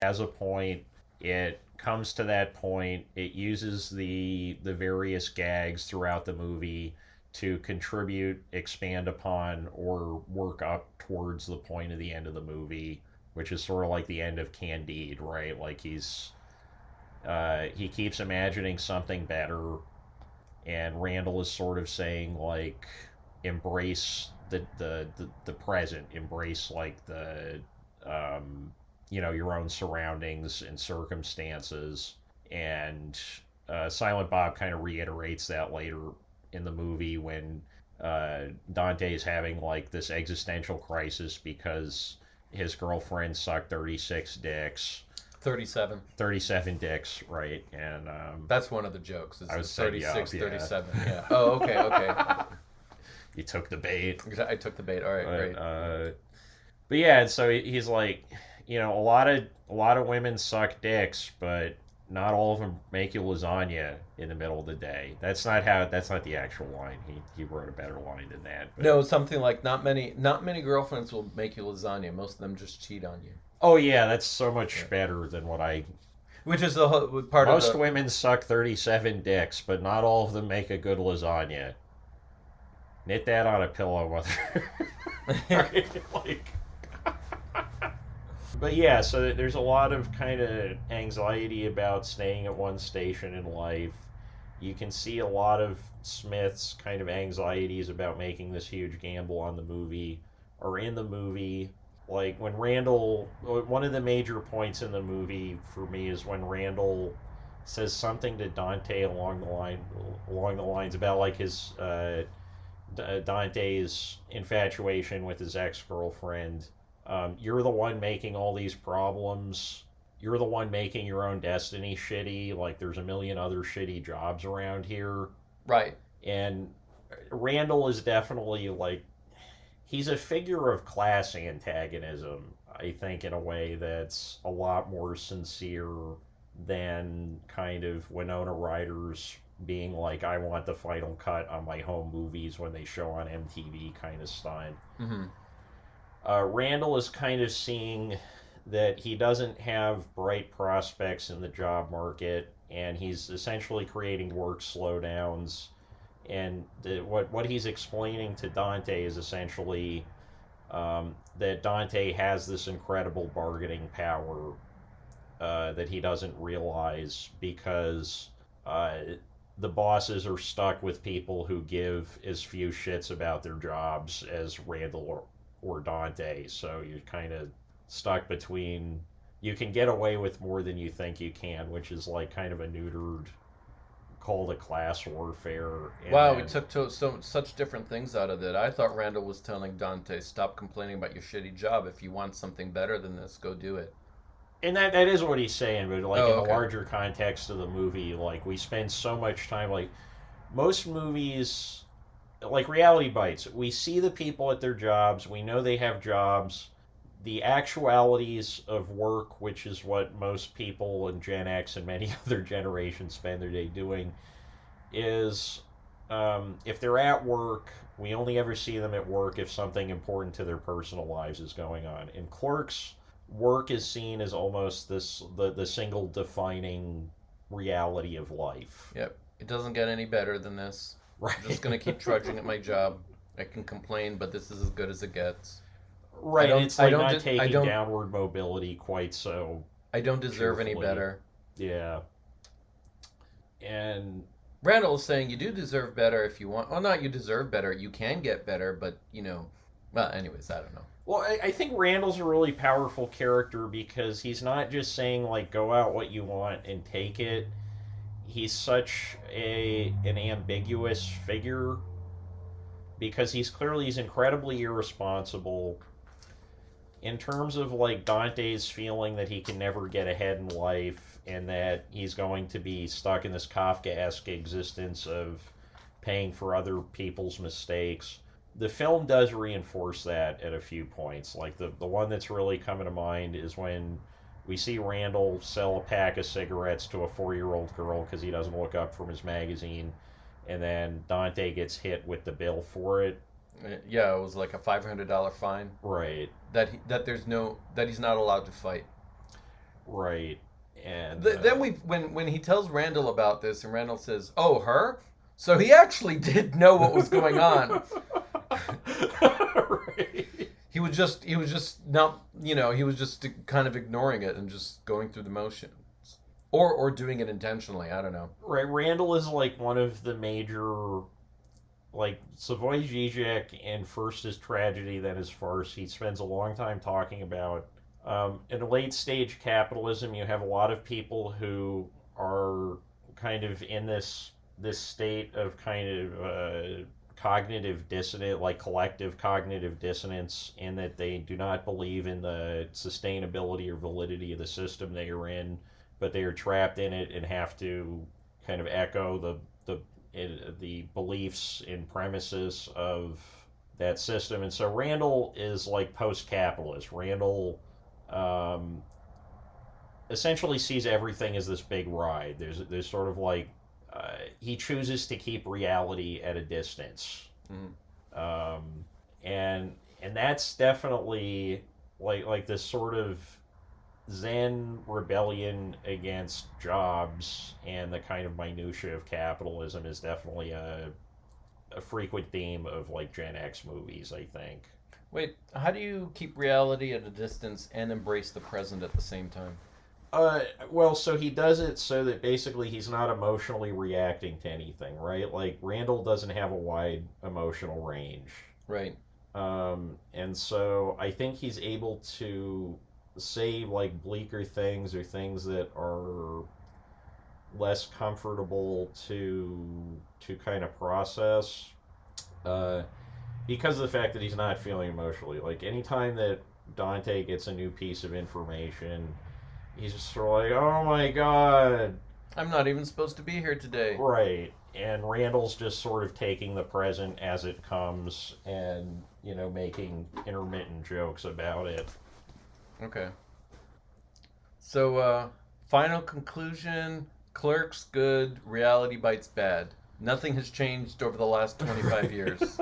has a point. It comes to that point. It uses the various gags throughout the movie to contribute, expand upon, or work up towards the point of the end of the movie, which is sort of like the end of Candide, right? Like he keeps imagining something better, and Randall is sort of saying like embrace the present, embrace like the your own surroundings and circumstances, and Silent Bob kind of reiterates that later in the movie when Dante is having like this existential crisis because his girlfriend sucked 36 dicks 37. 37 dicks, right? And That's one of the jokes. I It's was setting you up, 36, yeah. 37. Yeah. Oh, okay, okay. You took the bait. I took the bait. All right, great. But yeah, and so he's like, a lot of women suck dicks, but not all of them make you lasagna in the middle of the day. That's not the actual line. He wrote a better line than that. But No, something like not many girlfriends will make you lasagna. Most of them just cheat on you. oh yeah, that's so much Yeah. better than what I. Which is the part of Most the women suck 37 dicks, but not all of them make a good lasagna. Knit that on a pillow, mother. like, but yeah, so there's a lot of kind of anxiety about staying at one station in life. You can see a lot of Smith's kind of anxieties about making this huge gamble on the movie or in the movie. Like when Randall, one of the major points in the movie for me is when Randall says something to Dante along the lines about like his Dante's infatuation with his ex girlfriend. You're the one making all these problems. You're the one making your own destiny shitty. Like, there's a million other shitty jobs around here. right. And Randall is definitely, like, he's a figure of class antagonism, I think, in a way that's a lot more sincere than kind of Winona Ryder's being like, I want the final cut on my home movies when they show on MTV kind of stunt. Mm-hmm. Randall is kind of seeing that he doesn't have bright prospects in the job market, and he's essentially creating work slowdowns. And what he's explaining to Dante is essentially that Dante has this incredible bargaining power that he doesn't realize because the bosses are stuck with people who give as few shits about their jobs as Randall or Dante. So you're kind of stuck between. You can get away with more than you think you can, which is like kind of a neutered call to class warfare. And Wow, we then, took such different things out of it. I thought Randall was telling Dante, "Stop complaining about your shitty job. If you want something better than this, go do it." and that is what he's saying, but like Oh, in the okay. larger context of the movie, like we spend so much time, like most movies, like Reality Bites, we see the people at their jobs, we know they have jobs. The actualities of work, which is what most people in Gen X and many other generations spend their day doing, is if they're at work, we only ever see them at work if something important to their personal lives is going on. In Clerks, work is seen as almost the single defining reality of life. Yep. It doesn't get any better than this. Right. I'm just gonna keep trudging at my job. I can complain, but this is as good as it gets. I Right, and don't. it's I like don't. not I taking don't. downward mobility quite so I don't deserve any cheerfully. better. Yeah. And Randall is saying you do deserve better if you want. Well, not you deserve better. You can get better, but Well, anyways, I don't know. well, I think Randall's a really powerful character because he's not just saying like go out what you want and take it. He's such a an ambiguous figure because he's incredibly irresponsible in terms of like Dante's feeling that he can never get ahead in life and that he's going to be stuck in this Kafkaesque existence of paying for other people's mistakes. The film does reinforce that at a few points. Like the one that's really coming to mind is when we see Randall sell a pack of cigarettes to a 4-year-old girl because he doesn't look up from his magazine, and then Dante gets hit with the bill for it. Yeah, it was like a $500 fine Right. that he's not allowed to fight. Right. And Then when he tells Randall about this, and Randall says, "Oh, her," so he actually did know what was going on. right. He was just not, he was just kind of ignoring it and just going through the motions, or doing it intentionally. I don't know. Right. Randall is like one of the major, like Savoy Zizek in First is Tragedy, then is Farce. He spends a long time talking about in late stage capitalism. You have a lot of people who are kind of in this state of kind of cognitive dissonance, like collective cognitive dissonance, in that they do not believe in the sustainability or validity of the system they are in, but they are trapped in it and have to kind of echo the beliefs and premises of that system. And so Randall is like post-capitalist. Randall essentially sees everything as this big ride. There's sort of like he chooses to keep reality at a distance, um, and that's definitely like this sort of Zen rebellion against jobs and the kind of minutia of capitalism is definitely a frequent theme of like Gen X movies, I think. Wait, how do you keep reality at a distance and embrace the present at the same time? Well, so he does it so that basically he's not emotionally reacting to anything, right? Like Randall doesn't have a wide emotional range. Right. And so I think he's able to say like bleaker things or things that are less comfortable to kind of process, uh, because of the fact that he's not feeling emotionally. Like anytime that Dante gets a new piece of information, he's just sort of like, oh my god. I'm not even supposed to be here today. Right. And Randall's just sort of taking the present as it comes and, making intermittent jokes about it. Okay. So, final conclusion: Clerks good, Reality Bites bad. Nothing has changed over the last 25 years.